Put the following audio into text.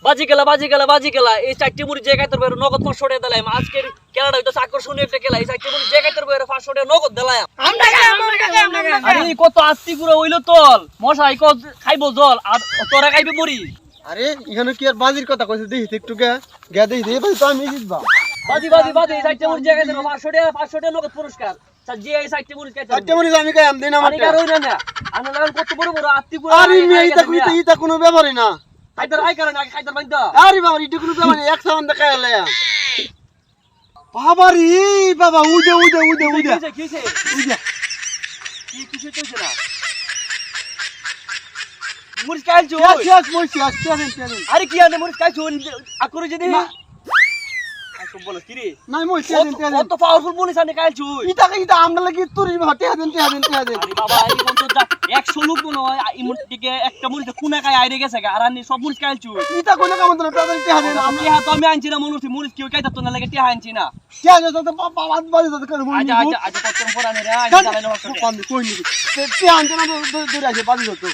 বাজি খেলা এই চারটি মুড়ি জায়গায় তোর বাইরে নগদ 500 টাকা দিলাম। আজকের খেলাটা হইতো আকর্ষণীয় একটা খেলা। এই চারটি মুড়ি জায়গায় তোর বাইরে 500 টাকা নগদ দিলাম। আরে কত আস্তি পুরো হইলো তল মশাই কত খাইবো জল আর তোরা খাইবে মুড়ি। আরে এখানে কি আর বাজির কথা কইছে দেখি একটু গে দেখি বাজি তো আমি জিতবা। বাজি এই চারটি মুড়ি জায়গায় দেব 500 টাকা নগদ পুরস্কার। স্যার যে এই চারটি মুড়ি খাইতে চারটে মরিচ আমি খাই দিন আমার আরে কার হইনা না আনা লাগান কত বড় বড় আস্তি পুরো। আরে ইটা কোনো ব্যাপারই না। খাইতার আই কারণ খাইতার বাইন্দা। আরে বাবা ইটা কোনো ব্যাপার না, এক সামান দেখাই আলে বাবা রে বাবা উদে কিছে কি কিছু কইছে না মুড়ি খাইছো আরে কি আনে মুড়ি খাইছো আকরে যদি সব বল কি রে নাই মই কত পাওয়ারফুল মুড়ি আনে খাইছো ইটা আমরা লাগি তোর হটে দেন আরে বাবা এই কোন তো 100 লোক মনে হয় ইমুর দিকে একটা মুড়িতে কোনা খাই আইরে গেছে আর আনি সব মুড়ি খাইছো। ইটা কোন কাম তো না তাদের টিহা দেন আমি আনছি না মনে হচ্ছে মুড়ি কেউ খাইতা তো না লাগে টিহা আনছি না। টিহা দে তো বাবা বাজি তো করে মুড়ি আজ কত পরানে রে আজ চালানো কই নি টিহা আনতে না দূরে আছে বাজি তো